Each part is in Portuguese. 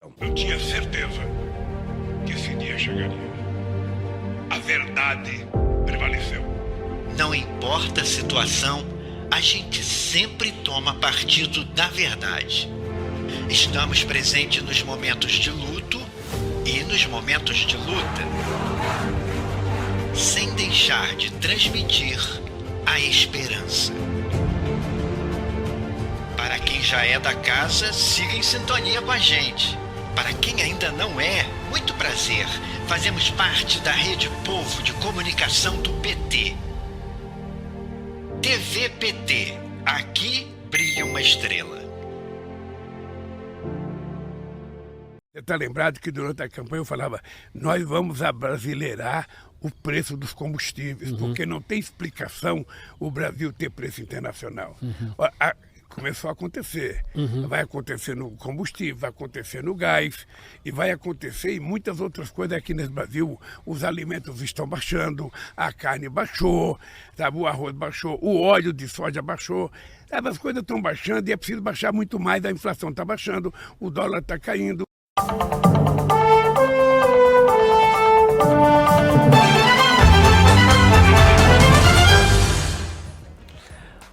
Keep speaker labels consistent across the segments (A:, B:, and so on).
A: Eu tinha certeza que esse dia chegaria. A verdade prevaleceu.
B: Não importa a situação, a gente sempre toma partido da verdade. Estamos presentes nos momentos de luto e nos momentos de luta, sem deixar de transmitir a esperança. Para quem já é da casa, siga em sintonia com a gente. Para quem ainda não é, muito prazer. Fazemos parte da Rede Povo de Comunicação do PT. TV PT. Aqui brilha uma estrela.
C: Você está lembrado que durante a campanha eu falava, nós vamos abrasileirar o preço dos combustíveis, porque não tem explicação o Brasil ter preço internacional. Começou a acontecer. Vai acontecer no combustível, vai acontecer no gás e vai acontecer em muitas outras coisas aqui nesse Brasil. Os alimentos estão baixando, a carne baixou, sabe? O arroz baixou, o óleo de soja baixou. Sabe? As coisas estão baixando e é preciso baixar muito mais. A inflação está baixando, o dólar está caindo.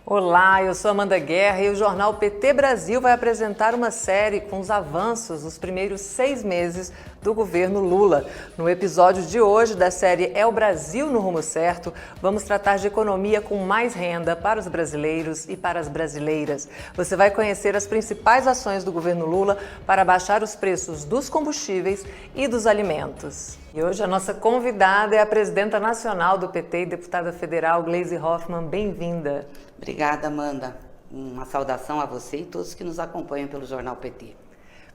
D: Olá, eu sou Amanda Guerra e o jornal PT Brasil vai apresentar uma série com os avanços dos primeiros 6 meses do governo Lula. No episódio de hoje da série É o Brasil no Rumo Certo, vamos tratar de economia com mais renda para os brasileiros e para as brasileiras. Você vai conhecer as principais ações do governo Lula para baixar os preços dos combustíveis e dos alimentos. E hoje a nossa convidada é a presidenta nacional do PT e deputada federal Gleisi Hoffmann. Bem-vinda.
E: Obrigada, Amanda. Uma saudação a você e todos que nos acompanham pelo Jornal PT.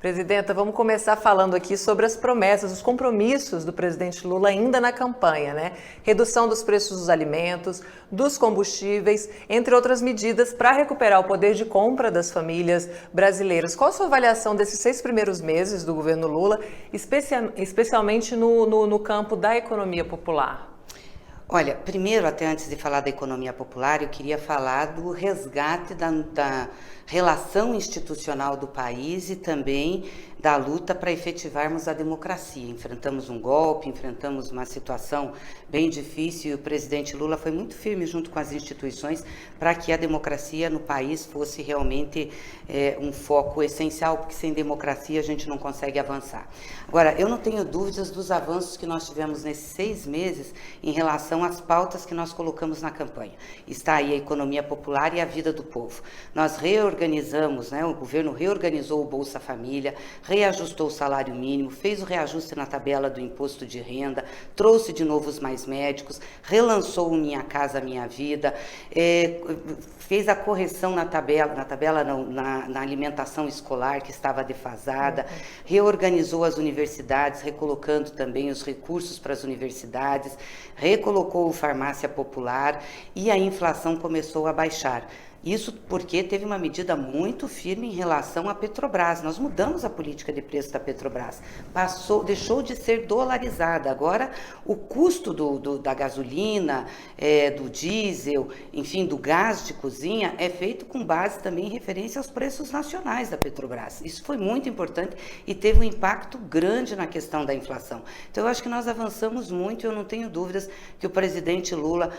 D: Presidenta, vamos começar falando aqui sobre as promessas, os compromissos do presidente Lula ainda na campanha, né? Redução dos preços dos alimentos, dos combustíveis, entre outras medidas para recuperar o poder de compra das famílias brasileiras. Qual a sua avaliação desses 6 primeiros meses do governo Lula, especialmente no campo da economia popular?
E: Olha, primeiro, até antes de falar da economia popular, eu queria falar do resgate da relação institucional do país e também da luta para efetivarmos a democracia. Enfrentamos um golpe, enfrentamos uma situação bem difícil e o presidente Lula foi muito firme junto com as instituições para que a democracia no país fosse realmente um foco essencial, porque sem democracia a gente não consegue avançar. Agora, eu não tenho dúvidas dos avanços que nós tivemos nesses 6 meses em relação às pautas que nós colocamos na campanha. Está aí a economia popular e a vida do povo. Nós reorganizamos, né, o governo reorganizou o Bolsa Família, reajustou o salário mínimo, fez o reajuste na tabela do imposto de renda, trouxe de novo os mais médicos, relançou o Minha Casa Minha Vida, fez a correção na alimentação escolar que estava defasada, reorganizou as universidades, recolocando também os recursos para as universidades, recolocou o farmácia popular e a inflação começou a baixar. Isso porque teve uma medida muito firme em relação à Petrobras. Nós mudamos a política de preço da Petrobras. Deixou de ser dolarizada. Agora, o custo da gasolina, do diesel, enfim, do gás de cozinha, é feito com base também em referência aos preços nacionais da Petrobras. Isso foi muito importante e teve um impacto grande na questão da inflação. Então, eu acho que nós avançamos muito e eu não tenho dúvidas que o presidente Lula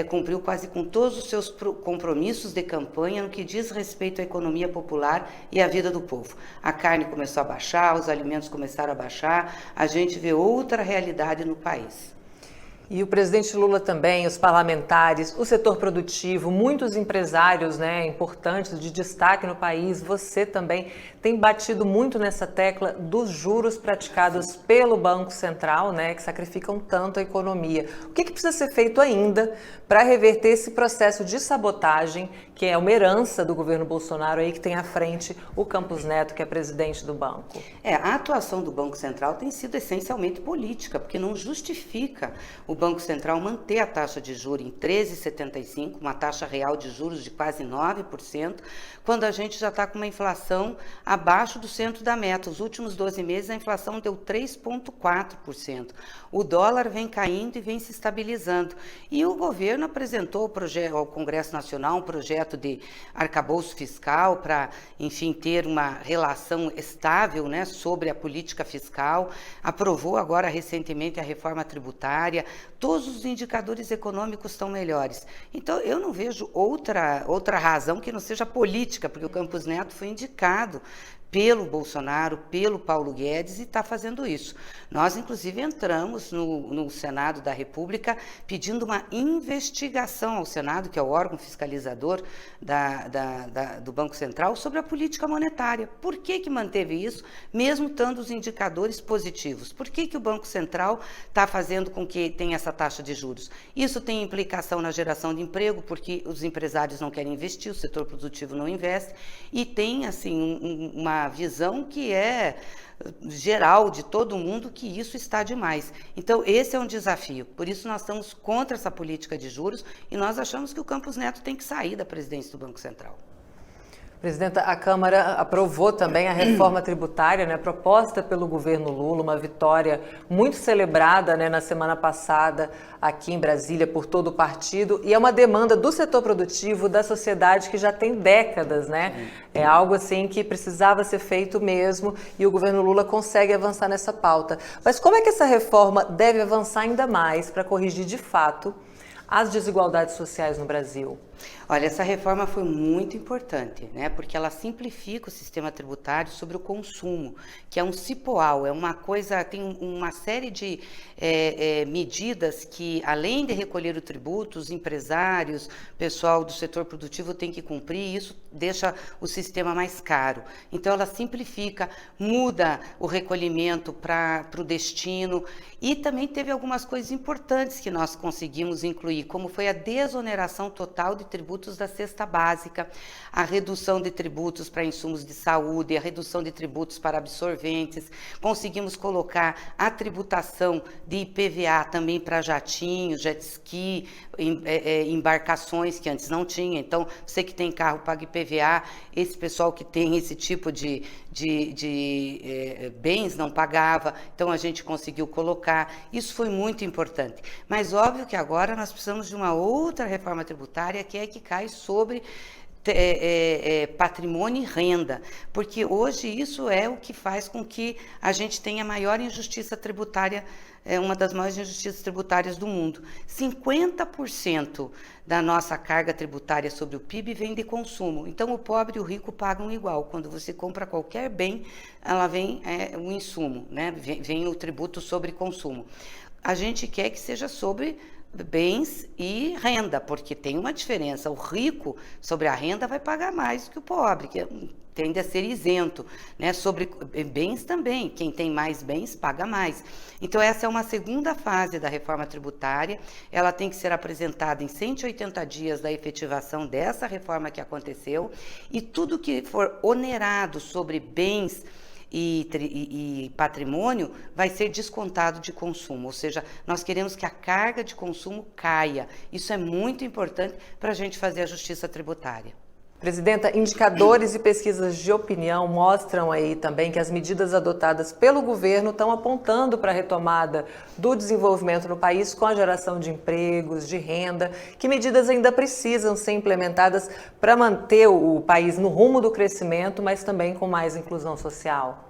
E: cumpriu quase com todos os seus compromissos de campanha no que diz respeito à economia popular e à vida do povo. A carne começou a baixar, os alimentos começaram a baixar, a gente vê outra realidade no país.
D: E o presidente Lula também, os parlamentares, o setor produtivo, muitos empresários, né, importantes, de destaque no país, você também tem batido muito nessa tecla dos juros praticados pelo Banco Central, né, que sacrificam tanto a economia. O que precisa ser feito ainda para reverter esse processo de sabotagem, que é uma herança do governo Bolsonaro aí, que tem à frente o Campos Neto, que é presidente do banco?
E: A atuação do Banco Central tem sido essencialmente política, porque não justifica o Banco Central manter a taxa de juros em 13,75, uma taxa real de juros de quase 9%, quando a gente já está com uma inflação abaixo do centro da meta. Os últimos 12 meses a inflação deu 3,4%. O dólar vem caindo e vem se estabilizando. E o governo apresentou ao Congresso Nacional um projeto projeto de arcabouço fiscal para, enfim, ter uma relação estável, né, sobre a política fiscal, aprovou agora recentemente a reforma tributária, todos os indicadores econômicos estão melhores. Então, eu não vejo outra razão que não seja política, porque o Campos Neto foi indicado pelo Bolsonaro, pelo Paulo Guedes, e está fazendo isso. Nós, inclusive, entramos no Senado da República pedindo uma investigação ao Senado, que é o órgão fiscalizador do Banco Central, sobre a política monetária. Por que manteve isso, mesmo estando os indicadores positivos? Por que o Banco Central está fazendo com que tenha essa taxa de juros? Isso tem implicação na geração de emprego, porque os empresários não querem investir, o setor produtivo não investe, e tem, assim, uma visão que é geral de todo mundo que isso está demais. Então, esse é um desafio. Por isso, nós estamos contra essa política de juros e nós achamos que o Campos Neto tem que sair da presidência do Banco Central.
D: Presidenta, a Câmara aprovou também a reforma tributária, né, proposta pelo governo Lula, uma vitória muito celebrada, né, na semana passada aqui em Brasília por todo o partido, e é uma demanda do setor produtivo, da sociedade, que já tem décadas, né? É algo assim que precisava ser feito mesmo, e o governo Lula consegue avançar nessa pauta. Mas como é que essa reforma deve avançar ainda mais para corrigir de fato as desigualdades sociais no Brasil?
E: Olha, essa reforma foi muito importante, né? Porque ela simplifica o sistema tributário sobre o consumo, que é um cipoal, é uma coisa, tem uma série de medidas que, além de recolher o tributo, os empresários, o pessoal do setor produtivo tem que cumprir, e isso deixa o sistema mais caro. Então, ela simplifica, muda o recolhimento para o destino, e também teve algumas coisas importantes que nós conseguimos incluir, como foi a desoneração total de tributos da cesta básica, a redução de tributos para insumos de saúde, a redução de tributos para absorventes. Conseguimos colocar a tributação de IPVA também para jatinhos, jet ski, embarcações que antes não tinha. Então, você que tem carro paga IPVA, esse pessoal que tem esse tipo de bens não pagava, então a gente conseguiu colocar. Isso foi muito importante. Mas óbvio que agora nós precisamos de uma outra reforma tributária, que é que cai sobre patrimônio e renda, porque hoje isso é o que faz com que a gente tenha maior injustiça tributária, uma das maiores injustiças tributárias do mundo. 50% da nossa carga tributária sobre o PIB vem de consumo. Então, o pobre e o rico pagam igual. Quando você compra qualquer bem, ela vem o insumo, né? Vem o tributo sobre consumo. A gente quer que seja sobre bens e renda, porque tem uma diferença. O rico, sobre a renda, vai pagar mais que o pobre, que tende a ser isento, né? Sobre bens também, quem tem mais bens paga mais. Então, essa é uma segunda fase da reforma tributária. Ela tem que ser apresentada em 180 dias da efetivação dessa reforma que aconteceu, e tudo que for onerado sobre bens e patrimônio vai ser descontado de consumo, ou seja, nós queremos que a carga de consumo caia. Isso é muito importante para a gente fazer a justiça tributária.
D: Presidenta, indicadores e pesquisas de opinião mostram aí também que as medidas adotadas pelo governo estão apontando para a retomada do desenvolvimento no país, com a geração de empregos, de renda. Que medidas ainda precisam ser implementadas para manter o país no rumo do crescimento, mas também com mais inclusão social?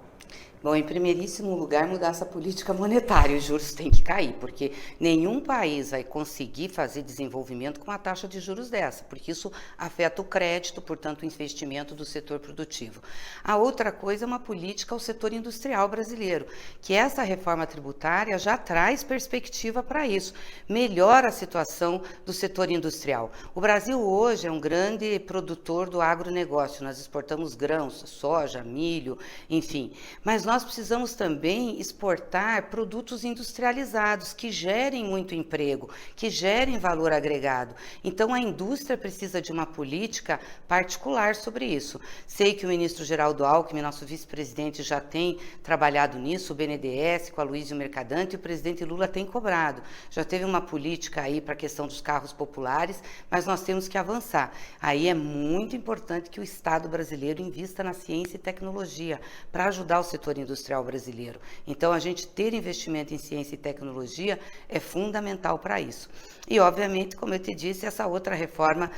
E: Bom, em primeiríssimo lugar, mudar essa política monetária. Os juros têm que cair, porque nenhum país vai conseguir fazer desenvolvimento com uma taxa de juros dessa, porque isso afeta o crédito, portanto, o investimento do setor produtivo. A outra coisa é uma política ao setor industrial brasileiro, que essa reforma tributária já traz perspectiva para isso, melhora a situação do setor industrial. O Brasil hoje é um grande produtor do agronegócio, nós exportamos grãos, soja, milho, enfim, mas nós precisamos também exportar produtos industrializados que gerem muito emprego, que gerem valor agregado. Então, a indústria precisa de uma política particular sobre isso. Sei que o ministro Geraldo Alckmin, nosso vice-presidente, já tem trabalhado nisso, o BNDES, com a Aloysio Mercadante, e o presidente Lula tem cobrado. Já teve uma política aí para a questão dos carros populares, mas nós temos que avançar. Aí é muito importante que o Estado brasileiro invista na ciência e tecnologia para ajudar o setor setor industrial brasileiro. Então, a gente ter investimento em ciência e tecnologia é fundamental para isso. E, obviamente, como eu te disse, essa outra reforma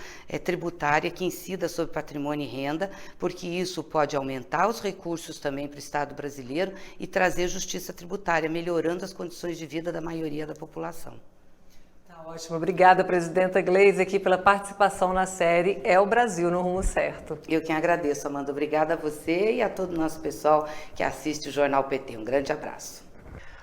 E: tributária que incida sobre patrimônio e renda, porque isso pode aumentar os recursos também para o Estado brasileiro e trazer justiça tributária, melhorando as condições de vida da maioria da população.
D: Tá ótimo. Obrigada, presidenta Gleisi, aqui pela participação na série É o Brasil no Rumo Certo.
E: Eu quem agradeço, Amanda. Obrigada a você e a todo o nosso pessoal que assiste o Jornal PT. Um grande abraço.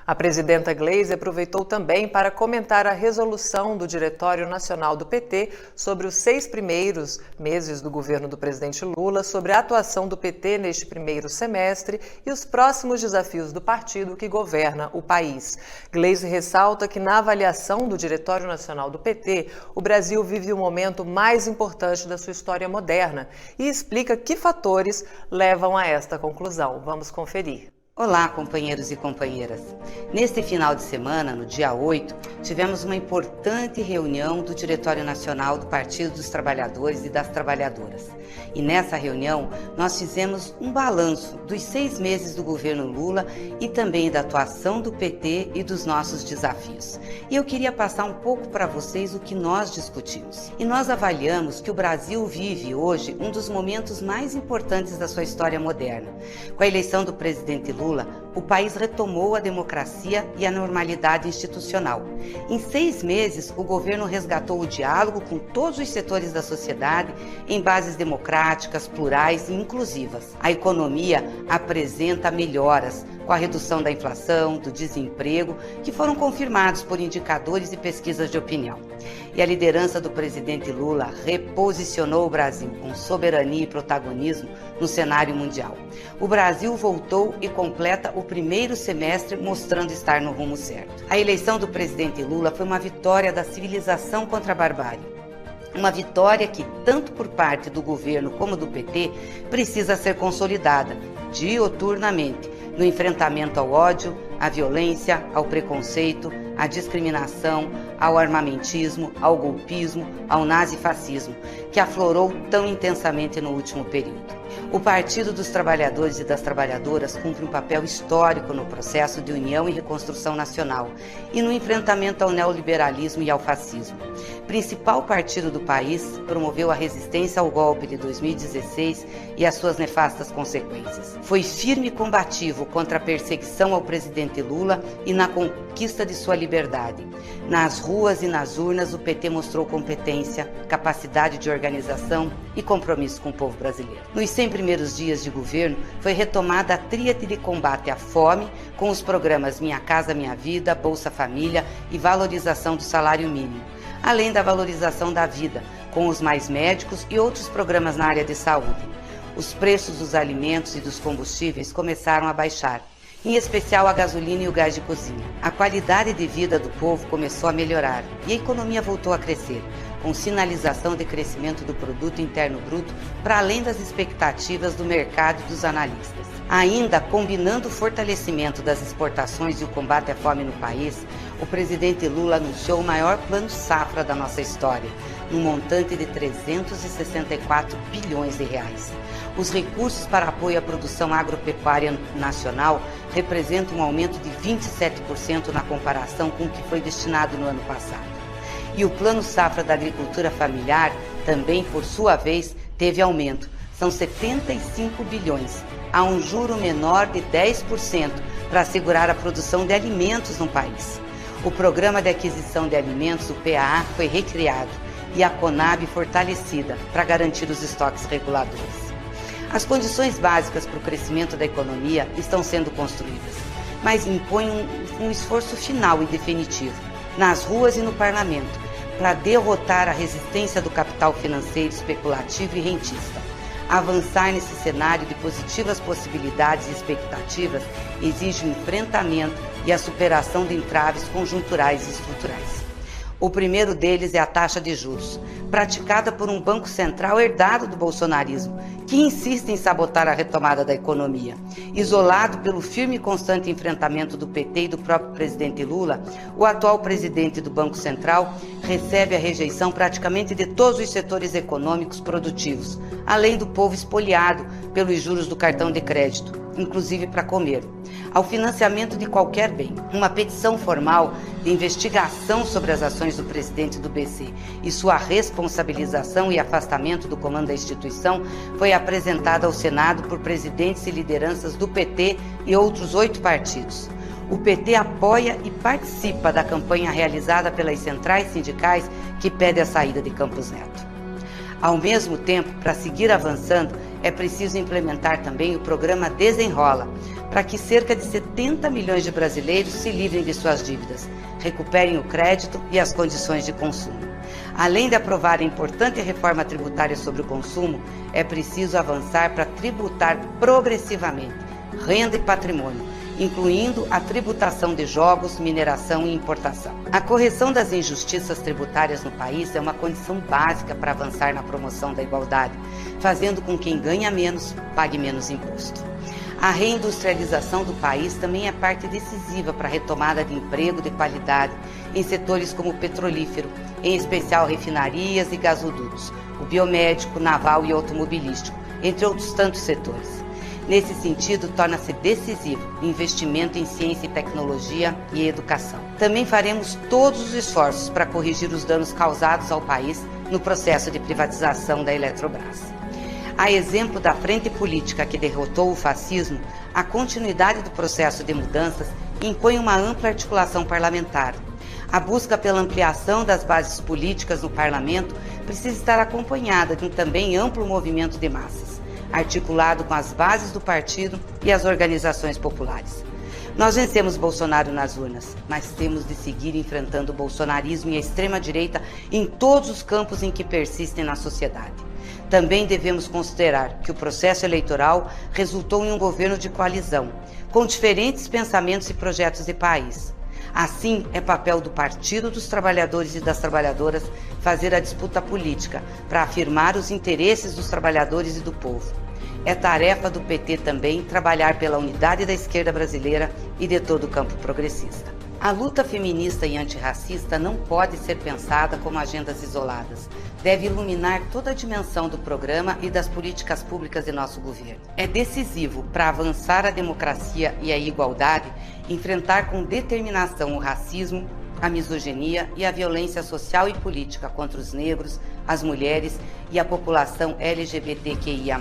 D: A presidenta Gleisi aproveitou também para comentar a resolução do Diretório Nacional do PT sobre os 6 primeiros meses do governo do presidente Lula, sobre a atuação do PT neste primeiro semestre e os próximos desafios do partido que governa o país. Gleisi ressalta que, na avaliação do Diretório Nacional do PT, o Brasil vive o momento mais importante da sua história moderna e explica que fatores levam a esta conclusão. Vamos conferir.
E: Olá, companheiros e companheiras. Neste final de semana, no dia 8, tivemos uma importante reunião do Diretório Nacional do Partido dos Trabalhadores e das Trabalhadoras. E nessa reunião, nós fizemos um balanço dos 6 meses do governo Lula e também da atuação do PT e dos nossos desafios. E eu queria passar um pouco para vocês o que nós discutimos. E nós avaliamos que o Brasil vive hoje um dos momentos mais importantes da sua história moderna. Com a eleição do presidente Lula, o país retomou a democracia e a normalidade institucional. Em 6 meses, o governo resgatou o diálogo com todos os setores da sociedade em bases democráticas, plurais e inclusivas. A economia apresenta melhoras com a redução da inflação, do desemprego, que foram confirmados por indicadores e pesquisas de opinião. E a liderança do presidente Lula reposicionou o Brasil com soberania e protagonismo no cenário mundial. O Brasil voltou e completa o primeiro semestre mostrando estar no rumo certo. A eleição do presidente Lula foi uma vitória da civilização contra a barbárie. Uma vitória que, tanto por parte do governo como do PT, precisa ser consolidada diuturnamente no enfrentamento ao ódio, à violência, ao preconceito, à discriminação, ao armamentismo, ao golpismo, ao nazifascismo, que aflorou tão intensamente no último período. O Partido dos Trabalhadores e das Trabalhadoras cumpre um papel histórico no processo de união e reconstrução nacional e no enfrentamento ao neoliberalismo e ao fascismo. Principal partido do país, promoveu a resistência ao golpe de 2016 e as suas nefastas consequências. Foi firme e combativo contra a perseguição ao presidente Lula e na conquista de sua liberdade. Nas ruas e nas urnas, o PT mostrou competência, capacidade de organização e compromisso com o povo brasileiro. Nos 100 primeiros dias de governo, foi retomada a tríade de combate à fome com os programas Minha Casa Minha Vida, Bolsa Família e valorização do salário mínimo, além da valorização da vida, com os Mais Médicos e outros programas na área de saúde. Os preços dos alimentos e dos combustíveis começaram a baixar, em especial a gasolina e o gás de cozinha. A qualidade de vida do povo começou a melhorar e a economia voltou a crescer, com sinalização de crescimento do produto interno bruto para além das expectativas do mercado e dos analistas. Ainda combinando o fortalecimento das exportações e o combate à fome no país, o presidente Lula anunciou o maior plano safra da nossa história, num montante de 364 bilhões de reais. Os recursos para apoio à produção agropecuária nacional representam um aumento de 27% na comparação com o que foi destinado no ano passado. E o Plano Safra da Agricultura Familiar também, por sua vez, teve aumento. São 75 bilhões, a um juro menor de 10% para assegurar a produção de alimentos no país. O Programa de Aquisição de Alimentos, o PAA, foi recriado e a Conab fortalecida para garantir os estoques reguladores. As condições básicas para o crescimento da economia estão sendo construídas, mas impõem um esforço final e definitivo, nas ruas e no parlamento, para derrotar a resistência do capital financeiro especulativo e rentista. Avançar nesse cenário de positivas possibilidades e expectativas exige o enfrentamento e a superação de entraves conjunturais e estruturais. O primeiro deles é a taxa de juros, praticada por um banco central herdado do bolsonarismo, que insiste em sabotar a retomada da economia. Isolado pelo firme e constante enfrentamento do PT e do próprio presidente Lula, o atual presidente do Banco Central recebe a rejeição praticamente de todos os setores econômicos produtivos, além do povo espoliado pelos juros do cartão de crédito. inclusive para comer, ao financiamento de qualquer bem. Uma petição formal de investigação sobre as ações do presidente do BC e sua responsabilização e afastamento do comando da instituição foi apresentada ao Senado por presidentes e lideranças do PT e outros 8 partidos. O PT apoia e participa da campanha realizada pelas centrais sindicais que pede a saída de Campos Neto. Ao mesmo tempo, para seguir avançando, é preciso implementar também o programa Desenrola, para que cerca de 70 milhões de brasileiros se livrem de suas dívidas, recuperem o crédito e as condições de consumo. Além de aprovar a importante reforma tributária sobre o consumo, é preciso avançar para tributar progressivamente renda e patrimônio, incluindo a tributação de jogos, mineração e importação. A correção das injustiças tributárias no país é uma condição básica para avançar na promoção da igualdade, fazendo com que quem ganha menos pague menos imposto. A reindustrialização do país também é parte decisiva para a retomada de emprego de qualidade em setores como o petrolífero, em especial refinarias e gasodutos, o biomédico, naval e automobilístico, entre outros tantos setores. Nesse sentido, torna-se decisivo o investimento em ciência e tecnologia e educação. Também faremos todos os esforços para corrigir os danos causados ao país no processo de privatização da Eletrobras. A exemplo da frente política que derrotou o fascismo, a continuidade do processo de mudanças impõe uma ampla articulação parlamentar. A busca pela ampliação das bases políticas no parlamento precisa estar acompanhada de um também amplo movimento de massas, articulado com as bases do partido e as organizações populares. Nós vencemos Bolsonaro nas urnas, mas temos de seguir enfrentando o bolsonarismo e a extrema-direita em todos os campos em que persistem na sociedade. Também devemos considerar que o processo eleitoral resultou em um governo de coalizão, com diferentes pensamentos e projetos de país. Assim, é papel do Partido dos Trabalhadores e das Trabalhadoras fazer a disputa política para afirmar os interesses dos trabalhadores e do povo. É tarefa do PT também trabalhar pela unidade da esquerda brasileira e de todo o campo progressista. A luta feminista e antirracista não pode ser pensada como agendas isoladas. Deve iluminar toda a dimensão do programa e das políticas públicas de nosso governo. É decisivo para avançar a democracia e a igualdade enfrentar com determinação o racismo, a misoginia e a violência social e política contra os negros, as mulheres e a população LGBTQIA+.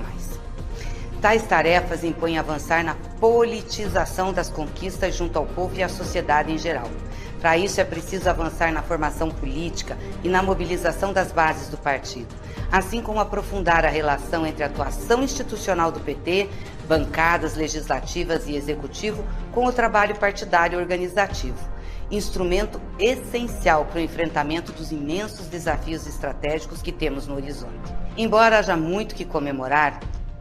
E: Tais tarefas impõem avançar na politização das conquistas junto ao povo e à sociedade em geral. Para isso é preciso avançar na formação política e na mobilização das bases do partido, assim como aprofundar a relação entre a atuação institucional do PT, bancadas legislativas e executivo, com o trabalho partidário organizativo, instrumento essencial para o enfrentamento dos imensos desafios estratégicos que temos no horizonte. Embora haja muito que comemorar,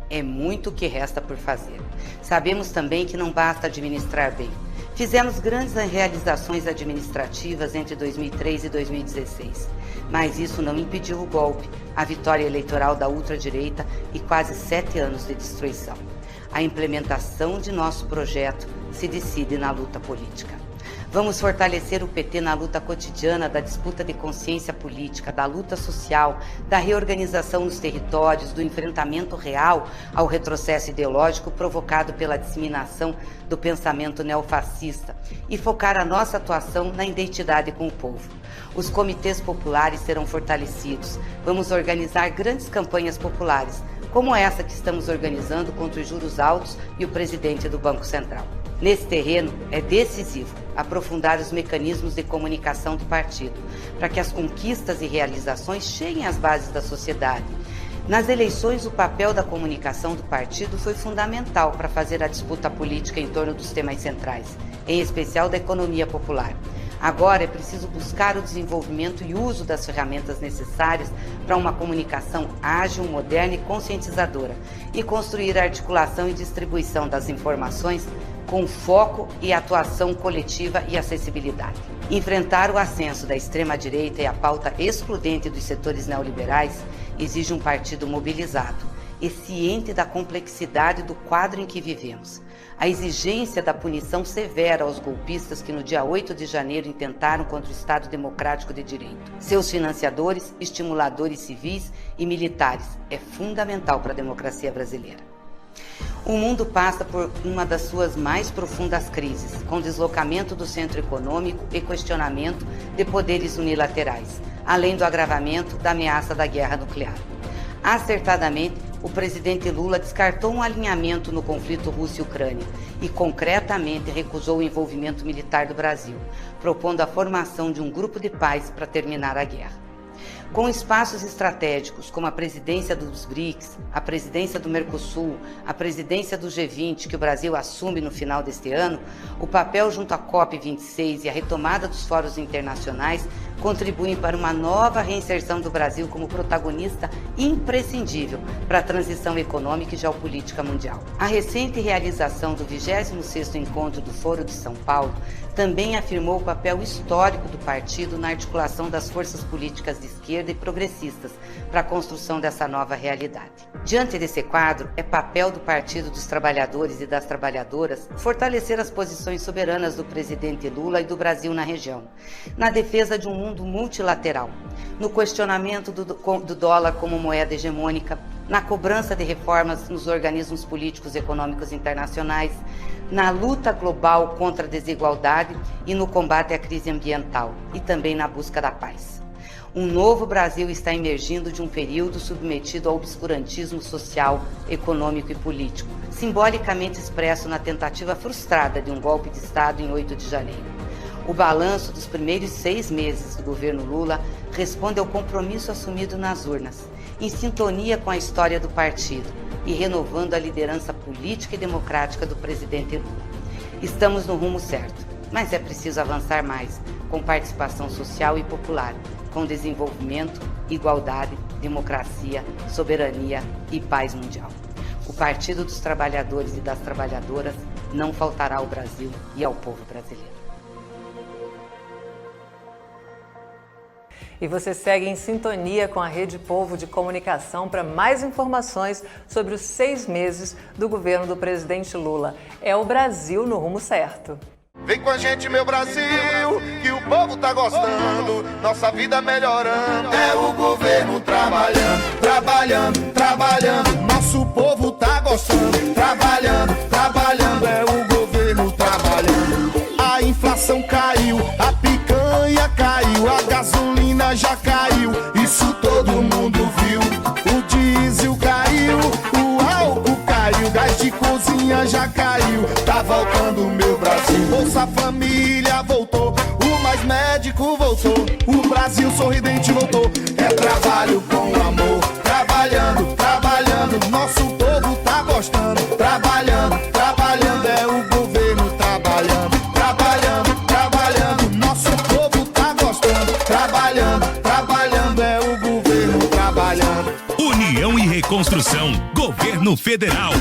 E: é muito o que resta por fazer. Sabemos também que não basta administrar bem. Fizemos grandes realizações administrativas entre 2003 e 2016, mas isso não impediu o golpe, a vitória eleitoral da ultradireita e quase 7 anos de destruição. A implementação de nosso projeto se decide na luta política. Vamos fortalecer o PT na luta cotidiana da disputa de consciência política, da luta social, da reorganização nos territórios, do enfrentamento real ao retrocesso ideológico provocado pela disseminação do pensamento neofascista e focar a nossa atuação na identidade com o povo. Os comitês populares serão fortalecidos. Vamos organizar grandes campanhas populares, como essa que estamos organizando contra os juros altos e o presidente do Banco Central. Nesse terreno, é decisivo aprofundar os mecanismos de comunicação do partido, para que as conquistas e realizações cheguem às bases da sociedade. Nas eleições, o papel da comunicação do partido foi fundamental para fazer a disputa política em torno dos temas centrais, em especial da economia popular. Agora é preciso buscar o desenvolvimento e uso das ferramentas necessárias para uma comunicação ágil, moderna e conscientizadora, e construir a articulação e distribuição das informações com foco e atuação coletiva e acessibilidade. Enfrentar o ascenso da extrema-direita e a pauta excludente dos setores neoliberais exige um partido mobilizado e ciente da complexidade do quadro em que vivemos. A exigência da punição severa aos golpistas que no dia 8 de janeiro intentaram contra o Estado Democrático de Direito. Seus financiadores, estimuladores civis e militares é fundamental para a democracia brasileira. O mundo passa por uma das suas mais profundas crises, com deslocamento do centro econômico e questionamento de poderes unilaterais, além do agravamento da ameaça da guerra nuclear. Acertadamente, o presidente Lula descartou um alinhamento no conflito Rússia-Ucrânia e concretamente recusou o envolvimento militar do Brasil, propondo a formação de um grupo de paz para terminar a guerra. Com espaços estratégicos como a presidência dos BRICS, a presidência do Mercosul, a presidência do G20 que o Brasil assume no final deste ano, o papel junto à COP26 e a retomada dos fóruns internacionais contribuem para uma nova reinserção do Brasil como protagonista imprescindível para a transição econômica e geopolítica mundial. A recente realização do 26º Encontro do Foro de São Paulo também afirmou o papel histórico do partido na articulação das forças políticas de esquerda e progressistas para a construção dessa nova realidade. Diante desse quadro, é papel do Partido dos Trabalhadores e das Trabalhadoras fortalecer as posições soberanas do presidente Lula e do Brasil na região, na defesa de um mundo multilateral, no questionamento do dólar como moeda hegemônica, na cobrança de reformas nos organismos políticos e econômicos internacionais, na luta global contra a desigualdade e no combate à crise ambiental, e também na busca da paz. Um novo Brasil está emergindo de um período submetido ao obscurantismo social, econômico e político, simbolicamente expresso na tentativa frustrada de um golpe de Estado em 8 de janeiro. O balanço dos primeiros 6 meses do governo Lula responde ao compromisso assumido nas urnas, em sintonia com a história do partido e renovando a liderança política e democrática do presidente Lula. Estamos no rumo certo, mas é preciso avançar mais, com participação social e popular, com desenvolvimento, igualdade, democracia, soberania e paz mundial. O Partido dos Trabalhadores e das Trabalhadoras não faltará ao Brasil e ao povo brasileiro.
D: E você segue em sintonia com a Rede Povo de Comunicação para mais informações sobre os 6 meses do governo do presidente Lula. É o Brasil no rumo certo.
F: Vem com a gente, meu Brasil, que o povo tá gostando, nossa vida melhorando. É o governo trabalhando, trabalhando, trabalhando. Nosso povo tá gostando, trabalhando, trabalhando. É o governo trabalhando. A inflação caiu, a picanha caiu, a gasolina já caiu, isso todo mundo viu. O diesel caiu, o álcool caiu, gás de cozinha já caiu, tá voltando o meu Brasil. Bolsa Família voltou, o Mais Médico voltou, o Brasil sorridente voltou. É trabalho com amor, trabalhando, trabalhando, nosso povo tá gostando, trabalhando, trabalhando, é o governo trabalhando, trabalhando, trabalhando, nosso povo tá gostando, trabalhando, trabalhando, é o governo trabalhando.
G: União e Reconstrução, Governo Federal.